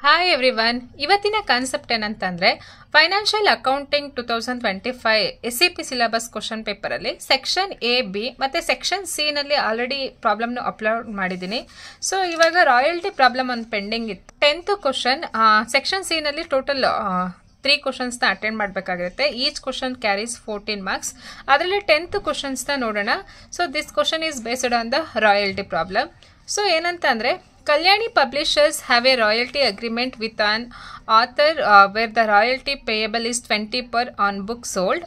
Hi everyone, ಇವತ್ತಿನ concept ಏನಂತಂದ್ರೆ financial accounting 2025 SCP syllabus question paper ಅಲ್ಲಿ ಸೆಕ್ಷನ್ ಎ ಬಿ ಮತ್ತೆ ಸೆಕ್ಷನ್ ಸಿ ನಲ್ಲಿ ಆಲ್ರೆಡಿ ಪ್ರಾಬ್ಲಮ್ ಅಪ್ಲೋಡ್ ಮಾಡಿದ್ದೀನಿ. ಸೊ ಇವಾಗ ರಾಯಲ್ಟಿ ಪ್ರಾಬ್ಲಮ್ ಒಂದು ಪೆಂಡಿಂಗ್ ಇತ್ತು. 10th ಕ್ವಶನ್ ಸೆಕ್ಷನ್ ಸಿ ನಲ್ಲಿ ಟೋಟಲ್ 3 ಕ್ವಶನ್ಸ್ ನ ಅಟೆಂಡ್ ಮಾಡಬೇಕಾಗಿರುತ್ತೆ. Each question carries 14 marks. ಅದರಲ್ಲಿ 10th ಕ್ವಶನ್ಸ್ ನ ನೋಡೋಣ. So this question is based on the royalty problem. So ಏನಂತಂದ್ರೆ Kalyani publishers have a royalty agreement with an author where the royalty payable is 20 per on book sold.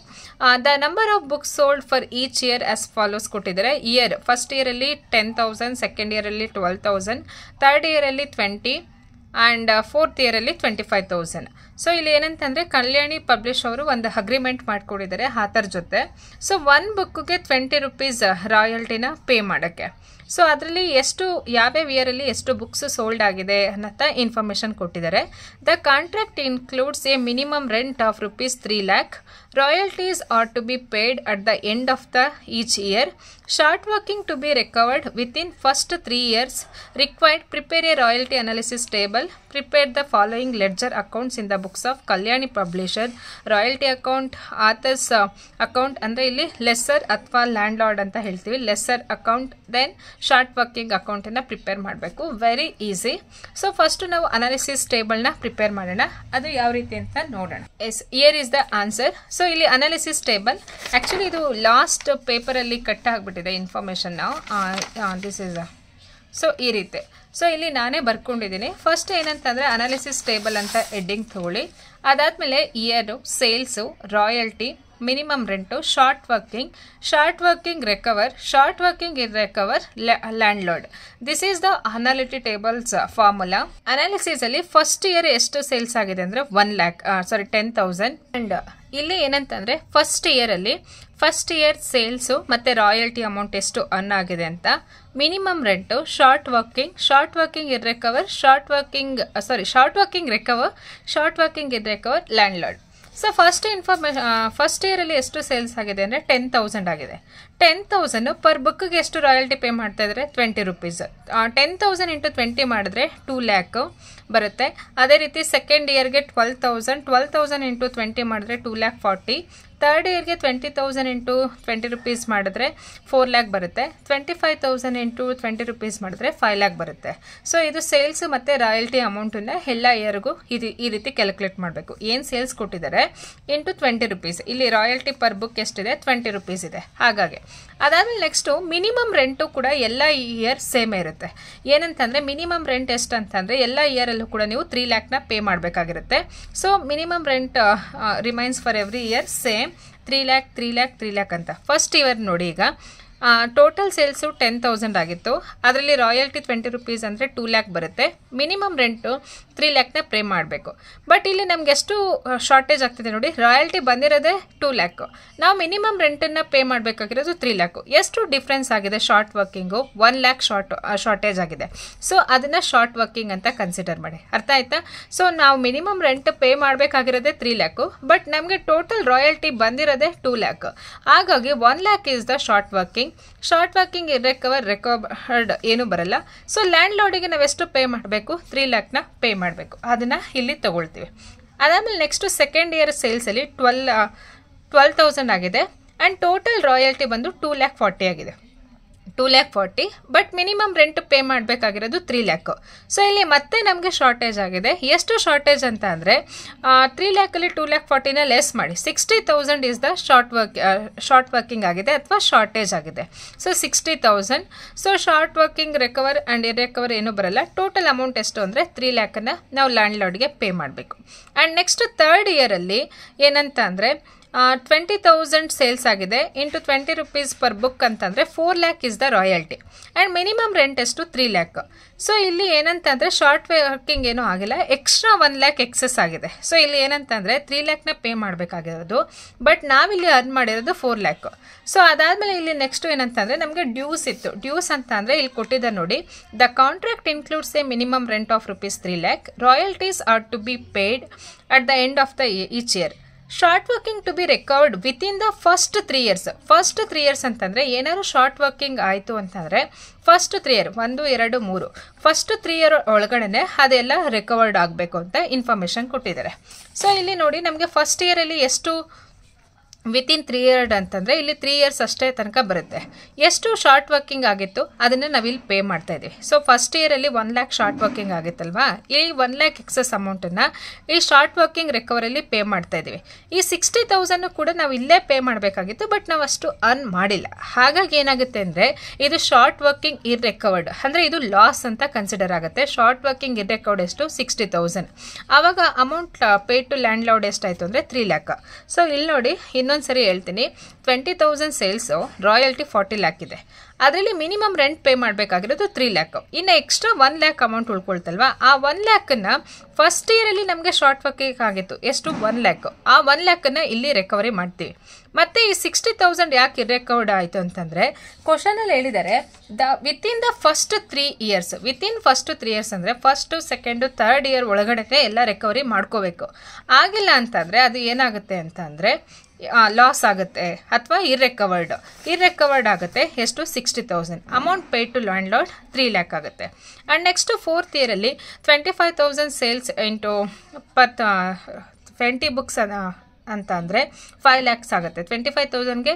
The number of books sold for each year as follows ಕೊಟ್ಟಿದ್ದಾರೆ. Year first year ಅಲ್ಲಿ 10,000, second year ಅಲ್ಲಿ 12,000, third year ಅಲ್ಲಿ 20 and fourth year ಅಲ್ಲಿ 25,000. So ಇಲ್ಲಿ ಏನಂತಂದ್ರೆ ಕಲ್ಯಾಣಿ publish ಅವರು ಒಂದು agreement ಮಾಡ್ಕೊಂಡಿದ್ದಾರೆ ಆಥರ್ ಜೊತೆ. ಸೊ ಒನ್ ಬುಕ್ಗೆ 20 ರೂಪೀಸ್ ರಾಯಲ್ಟಿನ ಪೇ ಮಾಡೋಕ್ಕೆ. ಸೊ ಅದರಲ್ಲಿ ಎಷ್ಟು ಯಾವ್ಯಾವ ಇಯರಲ್ಲಿ ಎಷ್ಟು ಬುಕ್ಸ್ ಸೋಲ್ಡ್ ಆಗಿದೆ ಅನ್ನತ್ತ ಇನ್ಫಾರ್ಮೇಶನ್ ಕೊಟ್ಟಿದ್ದಾರೆ. The contract includes a minimum rent of rupees 3 lakh. Royalties are to be paid at the end of the each year. Short working to be recovered within first 3 years. Required prepare a royalty analysis table. Prepare the following ledger accounts in the books of Kalyani publisher. Royalty account, author's account ಅಂದರೆ ಇಲ್ಲಿ lessor ಅಥವಾ landlord ಅಂತ ಹೇಳ್ತೀವಿ, lessor account, then short working ಅಕೌಂಟನ್ನು prepare ಮಾಡಬೇಕು. Very easy. So first ನಾವು analysis ಟೇಬಲ್ನ prepare ಮಾಡೋಣ. ಅದು ಯಾವ ರೀತಿ ಅಂತ ನೋಡೋಣ. Yes, year is the answer. So ಇಲ್ಲಿ ಅನಾಲಿಸಿಸ್ ಟೇಬಲ್ ಆ್ಯಕ್ಚುಲಿ ಇದು ಲಾಸ್ಟ್ ಪೇಪರಲ್ಲಿ ಕಟ್ ಆಗಿಬಿಟ್ಟಿದೆ ಇನ್ಫಾರ್ಮೇಷನ್. ದಿಸ್ ಇಸ್ ಸೊ ಈ ರೀತಿ. ಸೊ ಇಲ್ಲಿ ನಾನೇ ಬರ್ಕೊಂಡಿದ್ದೀನಿ. ಫಸ್ಟ್ ಏನಂತಂದರೆ ಅನಾಲಿಸಿಸ್ ಟೇಬಲ್ ಅಂತ ಹೆಡ್ಡಿಂಗ್ ತಗೊಳ್ಳಿ. ಅದಾದಮೇಲೆ year, sales, royalty, minimum rent, short working recover, short working irrecover, landlord. This is the analytic tables formula. Analysis ಅಲ್ಲಿ ಫಸ್ಟ್ ಇಯರ್ ಎಷ್ಟು ಸೇಲ್ಸ್ ಆಗಿದೆ ಅಂದ್ರೆ 10,000. ಅಂಡ್ ಇಲ್ಲಿ ಏನಂತಂದ್ರೆ ಫಸ್ಟ್ ಇಯರ್ ಸೇಲ್ಸು ಮತ್ತೆ ರಾಯಲ್ಟಿ ಅಮೌಂಟ್ ಎಷ್ಟು ಅರ್ನ್ ಆಗಿದೆ ಅಂತ, minimum rent, short working irrecover, short working irrecover, landlord. So first ಇಯರಲ್ಲಿ ಎಷ್ಟು ಸೇಲ್ಸ್ ಆಗಿದೆ ಅಂದರೆ 10,000 ಆಗಿದೆ. 10,000 ಪರ್ ಬುಕ್ಗೆ ಎಷ್ಟು ರಾಯಲ್ಟಿ ಪೇ ಮಾಡ್ತಾ ಇದ್ದಾರೆ? 20 ರೂಪೀಸ್. 10,000 ಇಂಟು 20 ಮಾಡಿದ್ರೆ 2 lakh ಬರುತ್ತೆ. ಅದೇ ರೀತಿ ಸೆಕೆಂಡ್ ಇಯರ್ಗೆ 12,000 ಇಂಟು 20 ಮಾಡಿದ್ರೆ 2,40,000. ಥರ್ಡ್ ಇಯರ್ಗೆ 20,000 ಇಂಟು 20 ರೂಪೀಸ್ ಮಾಡಿದ್ರೆ 4 lakh ಬರುತ್ತೆ. 25,000 ಇಂಟು 20 ರೂಪೀಸ್ ಮಾಡಿದ್ರೆ 5 lakh ಬರುತ್ತೆ. ಸೊ ಇದು ಸೇಲ್ಸ್ ಮತ್ತು ರಾಯಲ್ಟಿ ಅಮೌಂಟನ್ನು ಎಲ್ಲ ಇಯರ್ಗೂ ಈ ರೀತಿ ಕ್ಯಾಲ್ಕುಲೇಟ್ ಮಾಡಬೇಕು. ಏನು ಸೇಲ್ಸ್ ಕೊಟ್ಟಿದ್ದಾರೆ ಇಂಟು 20 ರೂಪೀಸ್. ಇಲ್ಲಿ ರಾಯಲ್ಟಿ ಪರ್ ಬುಕ್ ಎಷ್ಟಿದೆ? 20 ರೂಪೀಸ್ ಇದೆ. ಹಾಗಾಗಿ ಅದಾದಮೇಲೆ ನೆಕ್ಸ್ಟು ಮಿನಿಮಮ್ ರೆಂಟು ಕೂಡ ಎಲ್ಲ ಇಯರ್ ಸೇಮೇ ಇರುತ್ತೆ. ಏನಂತಂದರೆ ಮಿನಿಮಮ್ ರೆಂಟ್ ಎಷ್ಟು ಅಂತಂದರೆ ಎಲ್ಲ ಇಯರಲ್ಲೂ ಕೂಡ ನೀವು 3 lakhನ ಪೇ ಮಾಡಬೇಕಾಗಿರುತ್ತೆ. So minimum rent remains for every year same 3 lakh ಅಂತ. ಫಸ್ಟ್ ಇಯರ್ ನೋಡಿ, ಈಗ ಟೋಟಲ್ ಸೇಲ್ಸು 10,000 ಆಗಿತ್ತು. ಅದರಲ್ಲಿ ರಾಯಲ್ಟಿ 20 ರೂಪೀಸ್ ಅಂದರೆ 2 lakh ಬರುತ್ತೆ. ಮಿನಿಮಮ್ ರೆಂಟು 3 lakhನ ಪೇ ಮಾಡಬೇಕು. ಬಟ್ ಇಲ್ಲಿ ನಮ್ಗೆ ಎಷ್ಟು ಶಾರ್ಟೇಜ್ ಆಗ್ತಿದೆ ನೋಡಿ, ರಾಯಲ್ಟಿ ಬಂದಿರೋದೇ 2 lakh, ನಾವು ಮಿನಿಮಮ್ ರೆಂಟನ್ನು ಪೇ ಮಾಡಬೇಕಾಗಿರೋದು 3 lakh. ಎಷ್ಟು ಡಿಫ್ರೆನ್ಸ್ ಆಗಿದೆ? ಶಾರ್ಟ್ ವರ್ಕಿಂಗು 1 lakh ಶಾರ್ಟೇಜ್ ಆಗಿದೆ. ಸೊ ಅದನ್ನು ಶಾರ್ಟ್ ವರ್ಕಿಂಗ್ ಅಂತ ಕನ್ಸಿಡರ್ ಮಾಡಿ. ಅರ್ಥ ಆಯ್ತಾ? ಸೊ ನಾವು ಮಿನಿಮಮ್ ರೆಂಟ್ ಪೇ ಮಾಡಬೇಕಾಗಿರೋದೇ 3 lakh, ಬಟ್ ನಮಗೆ ಟೋಟಲ್ ರಾಯಲ್ಟಿ ಬಂದಿರೋದೇ 2 lakh. ಹಾಗಾಗಿ 1 lakh is the short working recovered ಏನು ಬರಲ್ಲ. ಸೊ ಲ್ಯಾಂಡ್ ಲಾರ್ಡಿಗೆ ನಾವು ಎಷ್ಟು ಪೇ ಮಾಡಬೇಕು? 3 lakhನ ಪೇ ಮಾಡಬೇಕು. ಅದನ್ನ ಇಲ್ಲಿ ತಗೊಳ್ತೀವಿ. ಅದಾದ್ಮೇಲೆ ನೆಕ್ಸ್ಟ್ ಸೆಕೆಂಡ್ ಇಯರ್ ಸೇಲ್ಸ್ ಅಲ್ಲಿ 12,000 ಆಗಿದೆ. ಅಂಡ್ ಟೋಟಲ್ ರಾಯಲ್ಟಿ ಬಂದು 2,40,000 ಆಗಿದೆ. 2,40,000 ಬಟ್ ಮಿನಿಮಮ್ ರೆಂಟ್ ಪೇ ಮಾಡಬೇಕಾಗಿರೋದು 3 lakh. ಸೊ ಇಲ್ಲಿ ಮತ್ತೆ ನಮಗೆ ಶಾರ್ಟೇಜ್ ಆಗಿದೆ. ಎಷ್ಟು ಶಾರ್ಟೇಜ್ ಅಂತ ಅಂದರೆ 3 lakhಲ್ಲಿ 2,40,000ನ ಲೆಸ್ ಮಾಡಿ 60,000 ಇಸ್ ದ ಶಾರ್ಟ್ ವರ್ಕಿಂಗ್ ಆಗಿದೆ ಅಥವಾ ಶಾರ್ಟೇಜ್ ಆಗಿದೆ. So 60,000. So short working recover and irrecover ಏನು ಬರಲ್ಲ. ಟೋಟಲ್ ಅಮೌಂಟ್ ಎಷ್ಟು ಅಂದರೆ 3 lakhನ ನಾವು ಲ್ಯಾಂಡ್ ಲಾರ್ಡ್ಗೆ ಪೇ ಮಾಡಬೇಕು. ಆ್ಯಂಡ್ ನೆಕ್ಸ್ಟ್ ಥರ್ಡ್ ಇಯರಲ್ಲಿ ಏನಂತ ಅಂದರೆ 20,000 ಸೇಲ್ಸ್ ಆಗಿದೆ ಇಂಟು 20 ರೂಪೀಸ್ ಪರ್ ಬುಕ್ ಅಂತಂದರೆ 4 lakh is the royalty. And minimum rent ಎಷ್ಟು? 3 lakh. ಸೊ ಇಲ್ಲಿ ಏನಂತಂದರೆ ಶಾರ್ಟ್ ವರ್ಕಿಂಗ್ ಏನೂ ಆಗಿಲ್ಲ, ಎಕ್ಸ್ಟ್ರಾ 1 lakh ಎಕ್ಸೆಸ್ ಆಗಿದೆ. ಸೊ ಇಲ್ಲಿ ಏನಂತಂದರೆ 3 lakhನ ಪೇ ಮಾಡಬೇಕಾಗಿರೋದು, ಬಟ್ ನಾವಿಲ್ಲಿ ಅರ್ನ್ ಮಾಡಿರೋದು 4 lakh. ಸೊ ಅದಾದಮೇಲೆ ಇಲ್ಲಿ ನೆಕ್ಸ್ಟ್ ಏನಂತಂದರೆ ನಮಗೆ ಡ್ಯೂಸ್ ಇತ್ತು. ಡ್ಯೂಸ್ ಅಂತ ಅಂದರೆ ಇಲ್ಲಿ ಕೊಟ್ಟಿದ್ದಾರೆ ನೋಡಿ, the contract includes a minimum rent of rupees 3 lakh. Royalties are to be paid at the end of the each year. Short working to be recovered within the first 3 years. First 3 years ಅಂತಂದರೆ ಏನಾದ್ರು short working ಆಯಿತು ಅಂತಂದರೆ first 3 year 1 2 3 first 3 year ಒಳಗಡೆ ಅದೆಲ್ಲ recovered ಆಗಬೇಕು ಅಂತ information ಕೊಟ್ಟಿದ್ದಾರೆ. So ಇಲ್ಲಿ ನೋಡಿ ನಮಗೆ ಫಸ್ಟ್ ಇಯರಲ್ಲಿ ಎಷ್ಟು ವಿತಿನ್ 3 year ಅಂತಂದರೆ ಇಲ್ಲಿ 3 years ಅಷ್ಟೇ ತನಕ ಬರುತ್ತೆ. ಎಷ್ಟು ಶಾರ್ಟ್ ವರ್ಕಿಂಗ್ ಆಗಿತ್ತು ಅದನ್ನು ನಾವಿಲ್ಲಿ ಪೇ ಮಾಡ್ತಾ ಇದ್ದೀವಿ. ಸೊ ಫಸ್ಟ್ ಇಯರಲ್ಲಿ 1 lakh ಶಾರ್ಟ್ ವರ್ಕಿಂಗ್ ಆಗಿತ್ತಲ್ವಾ, ಈ 1 lakh ಎಕ್ಸಸ್ ಅಮೌಂಟನ್ನು ಈ ಶಾರ್ಟ್ ವರ್ಕಿಂಗ್ ರಿಕವರಲ್ಲಿ ಪೇ ಮಾಡ್ತಾ ಇದ್ದೀವಿ. ಈ 60,000 ಕೂಡ ನಾವು ಇಲ್ಲೇ ಪೇ ಮಾಡಬೇಕಾಗಿತ್ತು, ಬಟ್ ನಾವು ಅಷ್ಟು ಅರ್ನ್ ಮಾಡಿಲ್ಲ. ಹಾಗಾಗಿ ಏನಾಗುತ್ತೆ ಅಂದರೆ ಇದು ಶಾರ್ಟ್ ವರ್ಕಿಂಗ್ ಇರ್ರಿಕವರ್ಡ್, ಅಂದರೆ ಇದು ಲಾಸ್ ಅಂತ ಕನ್ಸಿಡರ್ ಆಗುತ್ತೆ. ಶಾರ್ಟ್ ವರ್ಕಿಂಗ್ ಇರ್ರಿಕವರ್ಡ್ ಎಷ್ಟು 60,000. ಆವಾಗ amount pay to landlord ಎಷ್ಟಾಯಿತು ಅಂದರೆ 3 lakh. ಸೊ ಇಲ್ಲಿ ನೋಡಿ ಇನ್ನೊಂದ್ಸರಿ ಹೇಳ್ತೀನಿ, 20,000 ಸೇಲ್ಸು, ರಾಯಲ್ಟಿ 40 lakh ಇದೆ. ಅದರಲ್ಲಿ ಮಿನಿಮಮ್ ರೆಂಟ್ ಪೇ ಮಾಡಬೇಕಾಗಿರೋದು 3 lakh. ಇನ್ನು ಎಕ್ಸ್ಟ್ರಾ 1 lakh ಅಮೌಂಟ್ ಉಳ್ಕೊಳ್ತಲ್ವಾ, ಆ 1 lakhನ ಫಸ್ಟ್ ಇಯರಲ್ಲಿ ನಮಗೆ ಶಾರ್ಟ್ ವರ್ಕಿಂಗ್ ಆಗಿತ್ತು ಎಷ್ಟು 1 lakh. ಆ 1 lakhನ ಇಲ್ಲಿ ರಿಕವರಿ ಮಾಡ್ತೀವಿ. ಮತ್ತೆ ಈ 60,000 ಯಾಕೆ ಇರ್ರಿಕವರ್ಡ್ ಆಯಿತು ಅಂತಂದರೆ ಕ್ವಶನಲ್ಲಿ ಹೇಳಿದ್ದಾರೆ within the first 3 years. Within first 3 years ಅಂದರೆ ಫಸ್ಟು ಸೆಕೆಂಡು 3rd year ಒಳಗಡೆ ಎಲ್ಲ ರಿಕವರಿ ಮಾಡ್ಕೋಬೇಕು. ಆಗಿಲ್ಲ ಅಂತಂದರೆ ಅದು ಏನಾಗುತ್ತೆ ಅಂತಂದರೆ ಲಾಸ್ ಆಗುತ್ತೆ ಅಥವಾ ಇರ್ರಿಕವರ್ಡ್ ಆಗುತ್ತೆ. ಎಷ್ಟು 60,000. Amount pay to landlord 3 lakh ಆಗುತ್ತೆ. ಆ್ಯಂಡ್ ನೆಕ್ಸ್ಟ್ 4th yearಲ್ಲಿ 25,000 ಸೇಲ್ಸ್ ಇಂಟು 20 ಬುಕ್ಸ್ ಅಂತ ಅಂದರೆ 5 lakhs ಆಗುತ್ತೆ. 25,000ಗೆ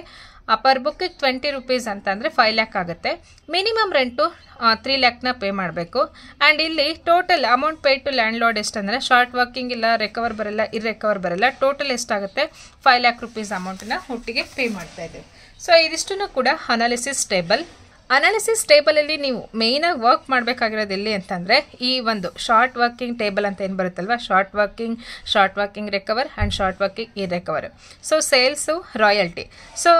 ಪರ್ ಬುಕ್ಕಿಗೆ 20 rupees ಅಂತ ಅಂದರೆ 5 lakh ಆಗುತ್ತೆ. ಮಿನಿಮಮ್ ರೆಂಟು 3 lakhನ ಪೇ ಮಾಡಬೇಕು. ಆ್ಯಂಡ್ ಇಲ್ಲಿ total amount pay to landlord ಎಷ್ಟಂದರೆ ಶಾರ್ಟ್ ವರ್ಕಿಂಗ್ ಇಲ್ಲ, ರಿಕವರ್ ಬರಲ್ಲ, ಇರ್ರಿಕವರ್ ಬರಲ್ಲ, ಟೋಟಲ್ ಎಷ್ಟಾಗುತ್ತೆ 5 lakh rupees ಅಮೌಂಟನ್ನು ಒಟ್ಟಿಗೆ ಪೇ ಮಾಡ್ತಾ ಇದ್ದೀವಿ. ಸೊ ಇದಿಷ್ಟನ್ನು ಕೂಡ ಅನಾಲಿಸಿಸ್ ಟೇಬಲಲ್ಲಿ ನೀವು ಮೇಯ್ನಾಗಿ ವರ್ಕ್ ಮಾಡಬೇಕಾಗಿರೋದು ಎಲ್ಲಿ ಅಂತಂದರೆ ಈ ಒಂದು ಶಾರ್ಟ್ ವರ್ಕಿಂಗ್ ಟೇಬಲ್ ಅಂತ ಏನು ಬರುತ್ತಲ್ವ, short working recover and short working irrecover. So sales royalty. So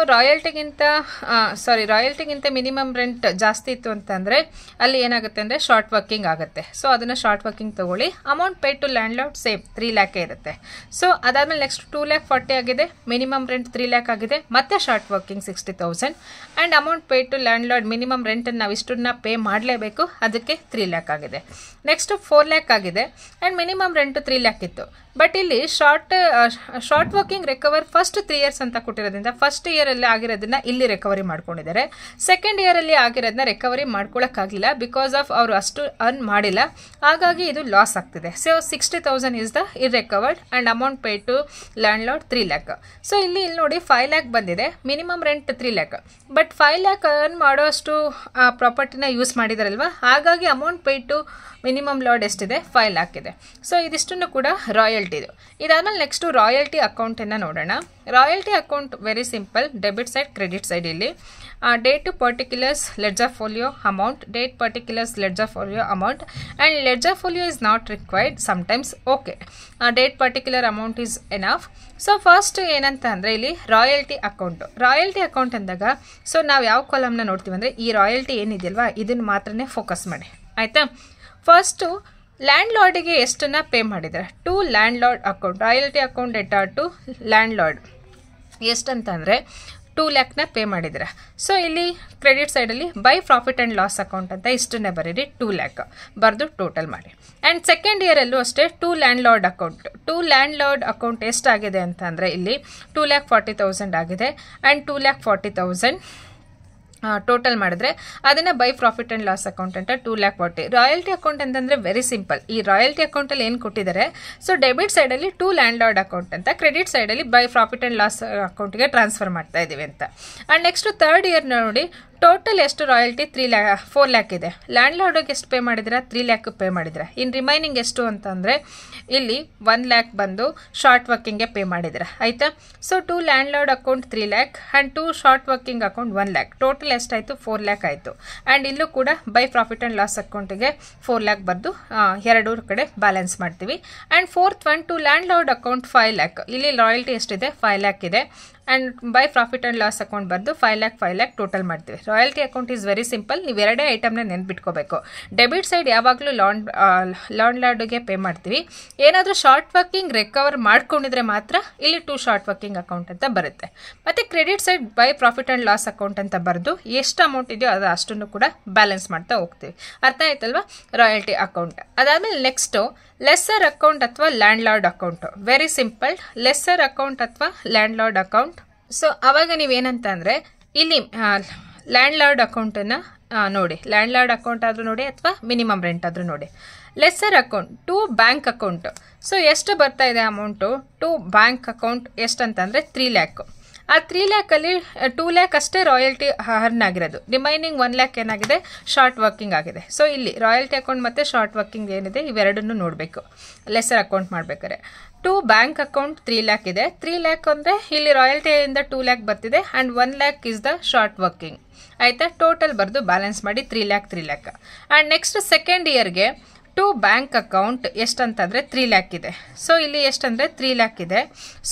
ರಾಯಲ್ಟಿಗಿಂತ ಮಿನಿಮಮ್ ರೆಂಟ್ ಜಾಸ್ತಿ ಇತ್ತು ಅಂತಂದರೆ ಅಲ್ಲಿ ಏನಾಗುತ್ತೆ ಅಂದರೆ ಶಾರ್ಟ್ ವರ್ಕಿಂಗ್ ಆಗುತ್ತೆ. ಸೊ ಅದನ್ನು ಶಾರ್ಟ್ ವರ್ಕಿಂಗ್ ತೊಗೊಳ್ಳಿ. Amount pay to landlord same 3 lakh ಇರುತ್ತೆ. ಸೊ ಅದಾದಮೇಲೆ ನೆಕ್ಸ್ಟ್ 2 lakh 40 ಆಗಿದೆ, ಮಿನಿಮಮ್ ರೆಂಟ್ 3 lakh ಆಗಿದೆ, ಮತ್ತೆ short working 60,000 and amount pay to landlord minimum ರೆಂಟನ್ನು ನಾವು ಇಷ್ಟನ್ನ ಪೇ ಮಾಡಲೇಬೇಕು, ಅದಕ್ಕೆ 3 lakh ಆಗಿದೆ. ನೆಕ್ಸ್ಟ್ 4 lakh ಆಗಿದೆ ಆ್ಯಂಡ್ ಮಿನಿಮಮ್ ರೆಂಟು 3 lakh ಇತ್ತು. ಬಟ್ ಇಲ್ಲಿ short working recover first 3 years ಅಂತ ಕೊಟ್ಟಿರೋದ್ರಿಂದ ಫಸ್ಟ್ ಇಯರಲ್ಲಿ ಆಗಿರೋದನ್ನ ಇಲ್ಲಿ ರಿಕವರಿ ಮಾಡ್ಕೊಂಡಿದ್ದಾರೆ. ಸೆಕೆಂಡ್ ಇಯರಲ್ಲಿ ಆಗಿರೋದನ್ನ ರಿಕವರಿ ಮಾಡ್ಕೊಳ್ಳೋಕ್ಕಾಗಲಿಲ್ಲ, ಬಿಕಾಸ್ ಆಫ್ ಅವರು ಅಷ್ಟು ಅರ್ನ್ ಮಾಡಿಲ್ಲ, ಹಾಗಾಗಿ ಇದು ಲಾಸ್ ಆಗ್ತಿದೆ. So 60,000 is the irrecovered and amount pay to landlord 3 lakh. So ಇಲ್ಲಿ ನೋಡಿ 5 lakh ಬಂದಿದೆ, minimum rent 3 lakh. But 5 lakh earn ಮಾಡೋಷ್ಟು ಪ್ರಾಪರ್ಟಿನ ಯೂಸ್ ಮಾಡಿದಾರಲ್ವ, ಹಾಗಾಗಿ amount pay to minimum lord ಎಷ್ಟಿದೆ 5 lakh ಇದೆ. ಸೊ ಇದಿಷ್ಟನ್ನು ಕೂಡ ರಾಯಲ್ಟಿದು. ಇದಾದ್ಮೇಲೆ ನೆಕ್ಸ್ಟು ರಾಯಲ್ಟಿ ಅಕೌಂಟನ್ನು ನೋಡೋಣ. Royalty account very simple, debit side credit side. ಇಲ್ಲಿ date to particulars ledger folio amount, date particulars ledger folio amount and ledger folio is not required sometimes. Okay, date particular amount is enough. So first ಏನಂತ ಅಂದರೆ ಇಲ್ಲಿ royalty account ಅಂದಾಗ so ನಾವು ಯಾವ ಕಾಲಮ್ನ ನೋಡ್ತೀವಿ ಅಂದರೆ ಈ ರಾಯಲ್ಟಿ ಏನಿದೆಯಲ್ವಾ ಇದನ್ನು ಮಾತ್ರನೇ ಫೋಕಸ್ ಮಾಡಿ, ಆಯಿತಾ. ಫಸ್ಟು ಲ್ಯಾಂಡ್ ಲಾರ್ಡಿಗೆ ಎಷ್ಟನ್ನು ಪೇ ಮಾಡಿದ್ದಾರೆ to landlord account, royalty account debtor to landlord ಎಷ್ಟಂತಂದರೆ 2 lakhನ ಪೇ ಮಾಡಿದ್ರೆ. ಸೊ ಇಲ್ಲಿ ಕ್ರೆಡಿಟ್ ಸೈಡಲ್ಲಿ by profit and loss account ಅಂತ ಇಷ್ಟನ್ನೇ ಬರೀರಿ, 2 lakh ಬರೆದು ಟೋಟಲ್ ಮಾಡಿ. ಆ್ಯಂಡ್ ಸೆಕೆಂಡ್ ಇಯರಲ್ಲೂ ಅಷ್ಟೇ ಟು ಲ್ಯಾಂಡ್ ಲಾರ್ಡ್ ಅಕೌಂಟ್ ಎಷ್ಟಾಗಿದೆ ಅಂತ ಅಂದರೆ ಇಲ್ಲಿ 2,40,000 ಆಗಿದೆ ಆ್ಯಂಡ್ 2,40,000 ಟೋಟಲ್ ಮಾಡಿದ್ರೆ ಅದನ್ನು by profit and loss account ಅಂತ 2,40,000. ರಾಯಲ್ಟಿ ಅಕೌಂಟ್ ಅಂತಂದರೆ ವೆರಿ ಸಿಂಪಲ್. ಈ ರಾಯಲ್ಟಿ ಅಕೌಂಟಲ್ಲಿ ಏನು ಕೊಟ್ಟಿದ್ದಾರೆ, ಸೊ ಡೆಬಿಟ್ ಸೈಡಲ್ಲಿ ಟು ಲ್ಯಾಂಡ್ ಲಾರ್ಡ್ ಅಕೌಂಟ್ ಅಂತ, ಕ್ರೆಡಿಟ್ ಸೈಡಲ್ಲಿ ಬೈ ಪ್ರಾಫಿಟ್ ಆ್ಯಂಡ್ ಲಾಸ್ ಅಕೌಂಟ್ಗೆ ಟ್ರಾನ್ಸ್ಫರ್ ಮಾಡ್ತಾ ಇದ್ದೀವಿ ಅಂತ. ಆ್ಯಂಡ್ ನೆಕ್ಸ್ಟ್ 3rd ಇಯರ್ ನೋಡಿ ಟೋಟಲ್ ಎಷ್ಟು ರಾಯಲ್ಟಿ 4 lakh ಇದೆ. ಲ್ಯಾಂಡ್ ಲಾರ್ಡಿಗೆ ಎಷ್ಟು ಪೇ ಮಾಡಿದ್ರೆ 3 lakh ಪೇ ಮಾಡಿದ್ರೆ. ಇನ್ನು ರಿಮೈನಿಂಗ್ ಎಷ್ಟು ಅಂತಂದರೆ ಇಲ್ಲಿ 1 lakh ಬಂದು ಶಾರ್ಟ್ ವರ್ಕಿಂಗ್ಗೆ ಪೇ ಮಾಡಿದ್ರೆ, ಆಯಿತಾ. So to landlord account 3 lakh and to short working account 1 lakh, total ಎಷ್ಟಾಯಿತು 4 lakh ಆಯಿತು. ಆ್ಯಂಡ್ ಇಲ್ಲೂ ಕೂಡ ಬೈ ಪ್ರಾಫಿಟ್ ಆ್ಯಂಡ್ ಲಾಸ್ ಅಕೌಂಟಿಗೆ 4 lakh ಬರೆದು ಎರಡೂ ಕಡೆ ಬ್ಯಾಲೆನ್ಸ್ ಮಾಡ್ತೀವಿ. And 4th one to landlord account 5 lakh, ಇಲ್ಲಿ ರಾಯಲ್ಟಿ ಎಷ್ಟಿದೆ 5 lakh ಇದೆ. And by profit and loss account ಬಂದು 5 lakh ಟೋಟಲ್ ಮಾಡ್ತೀವಿ. Royalty account is very simple. ನೀವು ಎರಡೇ ಐಟಮ್ನ ನೆನ್ಪಿಟ್ಕೋಬೇಕು. ಡೆಬಿಟ್ ಸೈಡ್ ಯಾವಾಗಲೂ ಲಾರ್ಡ್ಗೆ ಪೇ ಮಾಡ್ತೀವಿ. ಏನಾದರೂ ಶಾರ್ಟ್ ವರ್ಕಿಂಗ್ ರಿಕವರ್ ಮಾಡ್ಕೊಂಡಿದ್ರೆ ಮಾತ್ರ ಇಲ್ಲಿ 2 ಶಾರ್ಟ್ ವರ್ಕಿಂಗ್ ಅಕೌಂಟ್ ಅಂತ ಬರುತ್ತೆ. ಮತ್ತು credit side by profit and loss account ಅಂತ ಬರೆದು ಎಷ್ಟು ಅಮೌಂಟ್ ಇದೆಯೋ ಅದು ಅಷ್ಟನ್ನು ಕೂಡ ಬ್ಯಾಲೆನ್ಸ್ ಮಾಡ್ತಾ ಹೋಗ್ತೀವಿ. ಅರ್ಥ ಆಯ್ತಲ್ವಾ ರಾಯಲ್ಟಿ ಅಕೌಂಟ್. ಅದಾದಮೇಲೆ ನೆಕ್ಸ್ಟು ಲೆಸ್ಸರ್ ಅಕೌಂಟ್ ಅಥವಾ landlord account. Very simple. Lesser account ಅಥವಾ ಲ್ಯಾಂಡ್ ಲಾರ್ಡ್ ಅಕೌಂಟ್. ಸೊ ಅವಾಗ ನೀವೇನಂತ ಅಂದರೆ ಇಲ್ಲಿ ಲ್ಯಾಂಡ್ ಲಾರ್ಡ್ ಅಕೌಂಟನ್ನು ನೋಡಿ, ಲ್ಯಾಂಡ್ ಲಾರ್ಡ್ ಅಕೌಂಟ್ ಆದರೂ ನೋಡಿ ಅಥವಾ ಮಿನಿಮಮ್ ರೆಂಟ್ ಆದರೂ ನೋಡಿ. Lessor account to bank account. So ಎಷ್ಟು ಬರ್ತಾ ಇದೆ ಅಮೌಂಟು ಟು ಬ್ಯಾಂಕ್ ಅಕೌಂಟ್ ಎಷ್ಟು ಅಂತಂದರೆ 3 lakh. ಆ 3 lakhಲ್ಲಿ 2 lakh ಅಷ್ಟೇ ರಾಯಲ್ಟಿ ಅರ್ನ್ ಆಗಿರೋದು. ರಿಮೈನಿಂಗ್ 1 lakh ಏನಾಗಿದೆ ಶಾರ್ಟ್ ವರ್ಕಿಂಗ್ ಆಗಿದೆ. ಸೊ ಇಲ್ಲಿ ರಾಯಲ್ಟಿ ಅಕೌಂಟ್ ಮತ್ತು ಶಾರ್ಟ್ ವರ್ಕಿಂಗ್ ಏನಿದೆ ಇವೆರಡನ್ನು ನೋಡಬೇಕು ಲೆಸ್ಸರ್ ಅಕೌಂಟ್ ಮಾಡಬೇಕಾದ್ರೆ. ಟು ಬ್ಯಾಂಕ್ ಅಕೌಂಟ್ 3 lakh ಇದೆ. 3 lakh ಅಂದರೆ ಇಲ್ಲಿ ರಾಯಲ್ಟಿಯಿಂದ 2 lakh ಬರ್ತಿದೆ and 1 lakh is the short working. ಆಯಿತಾ? ಟೋಟಲ್ ಬರೆದು ಬ್ಯಾಲೆನ್ಸ್ ಮಾಡಿ 3 lakh ಆ್ಯಂಡ್ ನೆಕ್ಸ್ಟ್ ಸೆಕೆಂಡ್ ಇಯರ್ಗೆ ಟು ಬ್ಯಾಂಕ್ ಅಕೌಂಟ್ ಎಷ್ಟಂತಂದರೆ 3 lakh ಇದೆ. ಸೊ ಇಲ್ಲಿ ಎಷ್ಟಂದರೆ 3 lakh ಇದೆ.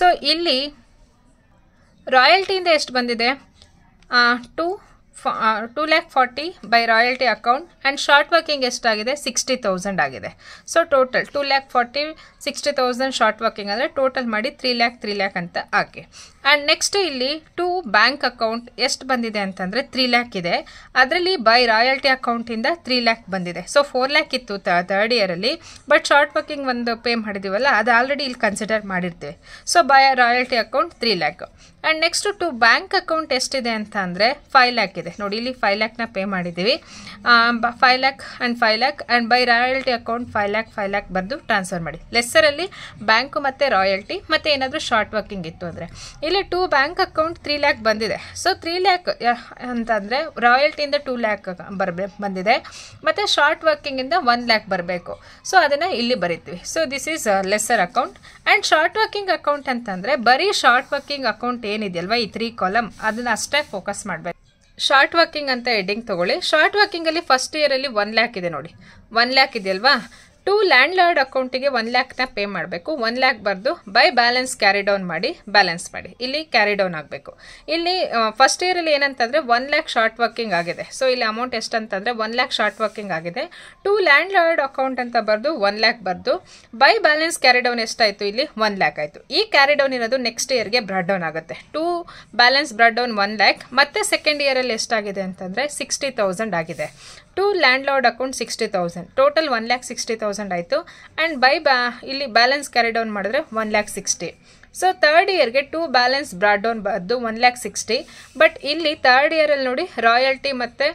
ಸೊ ಇಲ್ಲಿ ರಾಯಲ್ಟಿಯಿಂದ ಎಷ್ಟು ಬಂದಿದೆ 2,40,000 by royalty account and short working ಎಷ್ಟಾಗಿದೆ 60,000 ಆಗಿದೆ. ಸೊ ಟೋಟಲ್ 2,40,000 60,000 ಶಾರ್ಟ್ ವರ್ಕಿಂಗ್ ಅಂದರೆ ಟೋಟಲ್ ಮಾಡಿ 3 lakh ಅಂತ ಹಾಕಿ. ಆ್ಯಂಡ್ ನೆಕ್ಸ್ಟ್ ಇಲ್ಲಿ ಟು ಬ್ಯಾಂಕ್ ಅಕೌಂಟ್ ಎಷ್ಟು ಬಂದಿದೆ ಅಂತಂದರೆ 3 lakh ಇದೆ. ಅದರಲ್ಲಿ ಬೈ ರಾಯಲ್ಟಿ ಅಕೌಂಟಿಂದ 3 lakh ಬಂದಿದೆ. ಸೊ 4 lakh ಇತ್ತು ಥರ್ಡ್ ಇಯರಲ್ಲಿ, ಬಟ್ ಶಾರ್ಟ್ ವರ್ಕಿಂಗ್ ಒಂದು ಪೇ ಮಾಡಿದ್ದೀವಲ್ಲ ಅದು ಆಲ್ರೆಡಿ ಇಲ್ಲಿ ಕನ್ಸಿಡರ್ ಮಾಡಿರ್ತೀವಿ. So by royalty account 3 lakh. And next to bank account ಎಷ್ಟಿದೆ ಅಂತ ಅಂದರೆ 5 lakh ಇದೆ. ನೋಡಿ ಇಲ್ಲಿ 5 lakhನ ಪೇ ಮಾಡಿದ್ದೀವಿ. 5 lakh and by royalty account 5 lakh ಬರೆದು ಟ್ರಾನ್ಸ್ಫರ್ ಮಾಡಿ. ಲೆಸ್ಸರಲ್ಲಿ ಬ್ಯಾಂಕು ಮತ್ತು ರಾಯಲ್ಟಿ ಮತ್ತು ಏನಾದರೂ ಶಾರ್ಟ್ ವರ್ಕಿಂಗ್ ಇತ್ತು ಅಂದರೆ ಇಲ್ಲಿ ಟು ಬ್ಯಾಂಕ್ ಅಕೌಂಟ್ 3 lakh ಬಂದಿದೆ. ಸೊ 3 lakh ಅಂತಂದರೆ ರಾಯಲ್ಟಿಯಿಂದ 2 lakh ಬಂದಿದೆ ಮತ್ತು ಶಾರ್ಟ್ ವರ್ಕಿಂಗಿಂದ 1 lakh ಬರಬೇಕು. ಸೊ ಅದನ್ನು ಇಲ್ಲಿ ಬರಿತೀವಿ. So this is lessor account. And short working account ಅಂತಂದರೆ ಬರೀ ಶಾರ್ಟ್ ವರ್ಕಿಂಗ್ ಅಕೌಂಟ್ ಏನಿದೆಯಲ್ವಾ ಈ 3 ಕಾಲಮ್ ಅದನ್ನು ಅಷ್ಟೇ ಫೋಕಸ್ ಮಾಡಬೇಕು. ಶಾರ್ಟ್ ವರ್ಕಿಂಗ್ ಅಂತ ಹೆಡ್ಡಿಂಗ್ ತೊಗೊಳ್ಳಿ. ಶಾರ್ಟ್ ವರ್ಕಿಂಗಲ್ಲಿ ಫಸ್ಟ್ ಇಯರಲ್ಲಿ 1 lakh ಇದೆ ನೋಡಿ, 1 lakh ಇದೆಯಲ್ವಾ. ಟು ಲ್ಯಾಂಡ್ ಲಾರ್ಡ್ ಅಕೌಂಟಿಗೆ 1 lakhನ ಪೇ ಮಾಡಬೇಕು. 1 lakh ಬರೆದು ಬೈ ಬ್ಯಾಲೆನ್ಸ್ ಕ್ಯಾರಿ ಡೌನ್ ಮಾಡಿ ಬ್ಯಾಲೆನ್ಸ್ ಮಾಡಿ. ಇಲ್ಲಿ ಕ್ಯಾರಿ ಡೌನ್ ಆಗಬೇಕು. ಇಲ್ಲಿ ಫಸ್ಟ್ ಇಯರಲ್ಲಿ ಏನಂತಂದರೆ 1 lakh ಶಾರ್ಟ್ ವರ್ಕಿಂಗ್ ಆಗಿದೆ. ಸೊ ಇಲ್ಲಿ ಅಮೌಂಟ್ ಎಷ್ಟಂತಂದರೆ 1 lakh ಶಾರ್ಟ್ ವರ್ಕಿಂಗ್ ಆಗಿದೆ. ಟು ಲ್ಯಾಂಡ್ ಲಾರ್ಡ್ ಅಕೌಂಟ್ ಅಂತ ಬರೆದು 1 lakh ಬರೆದು ಬೈ ಬ್ಯಾಲೆನ್ಸ್ ಕ್ಯಾರಿ ಡೌನ್ ಎಷ್ಟಾಯಿತು ಇಲ್ಲಿ 1 lakh ಆಯಿತು. ಈ ಕ್ಯಾರಿ ಡೌನ್ ಇರೋದು ನೆಕ್ಸ್ಟ್ ಇಯರ್ಗೆ ಬ್ರಾಡ್ ಡೌನ್ ಆಗುತ್ತೆ. To balance brought down 1 lakh ಮತ್ತು ಸೆಕೆಂಡ್ ಇಯರಲ್ಲಿ ಎಷ್ಟಾಗಿದೆ ಅಂತಂದರೆ 60,000 ಆಗಿದೆ. To landlord account 60,000 total 1,60,000 ಆಯಿತು. ಆ್ಯಂಡ್ ಇಲ್ಲಿ ಬ್ಯಾಲೆನ್ಸ್ ಕ್ಯಾರಿ ಡೌನ್ ಮಾಡಿದ್ರೆ 1,60,000. ಸೊ ಥರ್ಡ್ ಇಯರ್ಗೆ ಟು ಬ್ಯಾಲೆನ್ಸ್ ಬ್ರಾಡ್ ಡೌನ್ ಬದ್ದು 1,60,000. ಬಟ್ ಇಲ್ಲಿ ಥರ್ಡ್ ಇಯರಲ್ಲಿ ನೋಡಿ ರಾಯಲ್ಟಿ ಮತ್ತು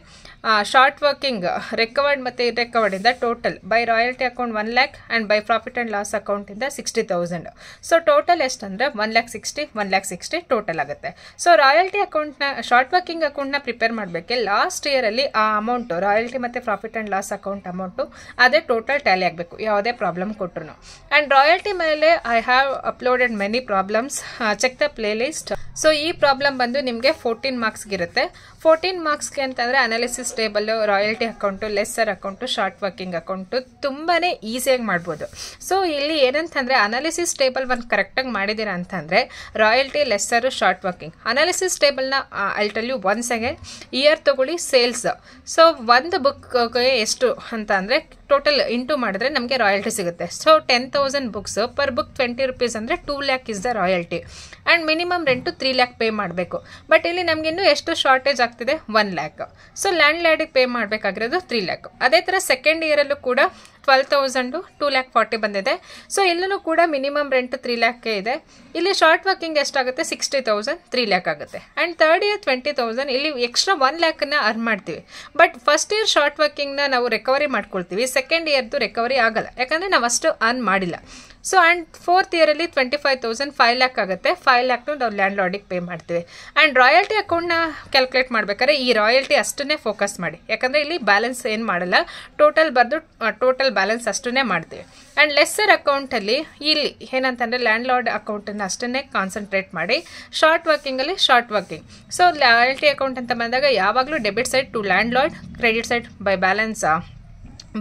ಶಾರ್ಟ್ ವರ್ಕಿಂಗ್ ರಿಕವರ್ಡ್ ಮತ್ತು ಇರ್ರಿಕವರ್ಡಿಂದ total by royalty account 1 lakh and by profit and loss ಅಕೌಂಟಿಂದ 60,000. ಸೊ ಟೋಟಲ್ ಎಷ್ಟಂದರೆ 1,60,000 ಟೋಟಲ್ ಆಗುತ್ತೆ. ಸೊ ರಾಯಲ್ಟಿ ಅಕೌಂಟ್ನ ಶಾರ್ಟ್ ವರ್ಕಿಂಗ್ ಅಕೌಂಟ್ನ ಪ್ರಿಪೇರ್ ಮಾಡಬೇಕೆ ಲಾಸ್ಟ್ ಇಯರಲ್ಲಿ ಆ ಅಮೌಂಟು ರಾಯಲ್ಟಿ ಮತ್ತು profit and loss account amount ಅದೇ ಟೋಟಲ್ ಟ್ಯಾಲಿ ಆಗಬೇಕು ಯಾವುದೇ ಪ್ರಾಬ್ಲಮ್ ಕೊಟ್ಟರು. ಆ್ಯಂಡ್ ರಾಯಲ್ಟಿ ಮೇಲೆ I have uploaded many problems, check the playlist. So ಈ ಪ್ರಾಬ್ಲಮ್ ಬಂದು ನಿಮಗೆ 14 ಮಾರ್ಕ್ಸ್ಗಿರುತ್ತೆ. 14 ಮಾರ್ಕ್ಸ್ಗೆ ಅಂತಂದರೆ analysis table, royalty account, lessor account, short working account ತುಂಬಾ ಈಸಿಯಾಗಿ ಮಾಡ್ಬೋದು. ಸೊ ಇಲ್ಲಿ ಏನಂತಂದರೆ ಅನಾಲಿಸಿಸ್ ಟೇಬಲ್ ಒಂದು ಕರೆಕ್ಟಾಗಿ ಮಾಡಿದ್ದೀರಾ ಅಂತಂದರೆ royalty, lessor, short working analysis ಟೇಬಲ್ನ I tell you once again. Year ತೊಗೊಳ್ಳಿ, ಸೇಲ್ಸ್. ಸೊ ಒಂದು ಬುಕ್ಗೆ ಎಷ್ಟು ಅಂತ ಅಂದರೆ ಟೋಟಲ್ ಇಂಟು ಮಾಡಿದ್ರೆ ನಮಗೆ ರಾಯಲ್ಟಿ ಸಿಗುತ್ತೆ. So 10,000 books per book 20 rupees ಅಂದರೆ 2 lakh is the royalty. And minimum rent 3 lakh pay ಮಾಡಬೇಕು. ಬಟ್ ಇಲ್ಲಿ ನಮಗಿನ್ನೂ ಎಷ್ಟು ಶಾರ್ಟೇಜ್ ಆಗ್ತಿದೆ 1 lakh. ಸೊ ಲ್ಯಾಂಡ್ ಲಾರ್ಡಿಗೆ ಪೇ ಮಾಡಬೇಕಾಗಿರೋದು 3 lakh. ಅದೇ ಥರ ಸೆಕೆಂಡ್ ಇಯರಲ್ಲೂ ಕೂಡ 12,000 2,40,000 ಬಂದಿದೆ. ಸೊ ಇಲ್ಲೂ ಕೂಡ ಮಿನಿಮಮ್ ರೆಂಟ್ 3 lakh ಇದೆ. ಇಲ್ಲಿ ಶಾರ್ಟ್ ವರ್ಕಿಂಗ್ ಎಷ್ಟಾಗುತ್ತೆ 60,000 3 lakh ಆಗುತ್ತೆ. ಆ್ಯಂಡ್ ಥರ್ಡ್ ಇಯರ್ 20,000 ಇಲ್ಲಿ ಎಕ್ಸ್ಟ್ರಾ 1 lakhನ ಅರ್ನ್ ಮಾಡ್ತೀವಿ. ಬಟ್ ಫಸ್ಟ್ ಇಯರ್ ಶಾರ್ಟ್ ವರ್ಕಿಂಗ್ನ ನಾವು ರಿಕವರಿ ಮಾಡ್ಕೊಳ್ತೀವಿ. ಸೆಕೆಂಡ್ ಇಯರ್ದು ರಿಕವರಿ ಆಗಲ್ಲ, ಯಾಕಂದರೆ ನಾವು ಅಷ್ಟು ಅರ್ನ್ ಮಾಡಿಲ್ಲ. ಸೊ ಆ್ಯಂಡ್ ಫೋರ್ತ್ ಇಯರಲ್ಲಿ 25,000 5 lakh ಆಗುತ್ತೆ. 5 lakhನು ನಾವು ಲ್ಯಾಂಡ್ ಲಾರ್ಡಿಗೆ ಪೇ ಮಾಡ್ತೀವಿ. ಆ್ಯಂಡ್ ರಾಯಲ್ಟಿ ಅಕೌಂಟ್ನ ಕ್ಯಾಲ್ಕುಲೇಟ್ ಮಾಡ್ಬೇಕಾದ್ರೆ ಈ ರಾಯಲ್ಟಿ ಅಷ್ಟನ್ನೇ ಫೋಕಸ್ ಮಾಡಿ, ಯಾಕಂದರೆ ಇಲ್ಲಿ ಬ್ಯಾಲೆನ್ಸ್ ಏನು ಮಾಡಲ್ಲ, ಟೋಟಲ್ ಬರೆದು ಟೋಟಲ್ ಬ್ಯಾಲೆನ್ಸ್ ಅಷ್ಟನ್ನೇ ಮಾಡ್ತೀವಿ. ಆ್ಯಂಡ್ ಲೆಸ್ಸರ್ ಅಕೌಂಟಲ್ಲಿ ಇಲ್ಲಿ ಏನಂತಂದರೆ ಲ್ಯಾಂಡ್ ಲಾರ್ಡ್ ಅಕೌಂಟನ್ನು ಅಷ್ಟನ್ನೇ ಕಾನ್ಸಂಟ್ರೇಟ್ ಮಾಡಿ. ಶಾರ್ಟ್ ವರ್ಕಿಂಗಲ್ಲಿ short working. So royalty account ಅಂತ ಬಂದಾಗ ಯಾವಾಗಲೂ debit side to landlord, credit side by balance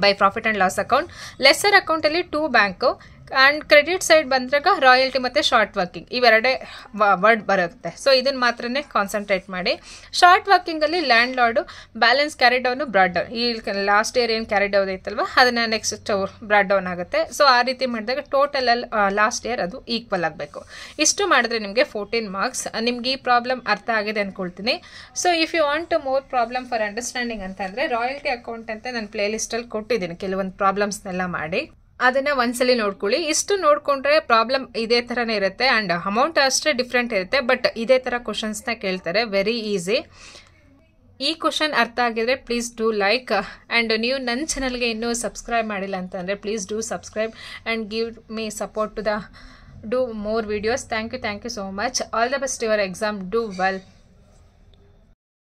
by profit and loss account. Lessor ಅಕೌಂಟಲ್ಲಿ to bank, and credit side ಬಂದಾಗ ರಾಯಲ್ಟಿ ಮತ್ತು ಶಾರ್ಟ್ ವರ್ಕಿಂಗ್ ಇವೆರಡೇ ವರ್ಡ್ ಬರುತ್ತೆ. ಸೊ ಇದನ್ನು ಮಾತ್ರನೇ ಕಾನ್ಸಂಟ್ರೇಟ್ ಮಾಡಿ. ಶಾರ್ಟ್ ವರ್ಕಿಂಗಲ್ಲಿ landlord balance carry down brought down, ಈ ಲಾಸ್ಟ್ ಇಯರ್ ಏನು ಕ್ಯಾರಿ ಡೌನ್ ಐತಲ್ವ ಅದನ್ನು ನೆಕ್ಸ್ಟ್ ಬ್ರಾಡ್ ಡೌನ್ ಆಗುತ್ತೆ. ಸೊ ಆ ರೀತಿ ಮಾಡಿದಾಗ ಟೋಟಲಲ್ಲಿ ಲಾಸ್ಟ್ ಇಯರ್ ಅದು ಈಕ್ವಲ್ ಆಗಬೇಕು. ಇಷ್ಟು ಮಾಡಿದ್ರೆ ನಿಮಗೆ 14 ಮಾರ್ಕ್ಸ್. ನಿಮ್ಗೆ ಈ ಪ್ರಾಬ್ಲಮ್ ಅರ್ಥ ಆಗಿದೆ ಅಂದ್ಕೊಳ್ತೀನಿ. So if you want to more problem for understanding ಅಂತಂದರೆ ರಾಯಲ್ಟಿ ಅಕೌಂಟ್ ಅಂತ ನಾನು ಪ್ಲೇ ಲಿಸ್ಟಲ್ಲಿ ಕೊಟ್ಟಿದ್ದೀನಿ ಕೆಲವೊಂದು ಪ್ರಾಬ್ಲಮ್ಸ್ನೆಲ್ಲ ಮಾಡಿ, ಅದನ್ನು ಒಂದ್ಸಲಿ ನೋಡ್ಕೊಳ್ಳಿ. ಇಷ್ಟು ನೋಡಿಕೊಂಡ್ರೆ ಪ್ರಾಬ್ಲಮ್ ಇದೇ ಥರನೇ ಇರುತ್ತೆ ಆ್ಯಂಡ್ ಅಮೌಂಟ್ ಅಷ್ಟೇ ಡಿಫ್ರೆಂಟ್ ಇರುತ್ತೆ, ಬಟ್ ಇದೇ ಥರ ಕ್ವಶನ್ಸ್ನ ಕೇಳ್ತಾರೆ. Very easy. ಈ ಕ್ವಶನ್ ಅರ್ಥ ಆಗಿದ್ರೆ ಪ್ಲೀಸ್ ಡೂ ಲೈಕ್ ಆ್ಯಂಡ್ ನೀವು ನನ್ನ ಚಾನಲ್ಗೆ ಇನ್ನೂ ಸಬ್ಸ್ಕ್ರೈಬ್ ಮಾಡಿಲ್ಲ ಅಂತಂದರೆ please do subscribe and give me support to the do more videos. Thank you so much. All the best to your exam. Do well.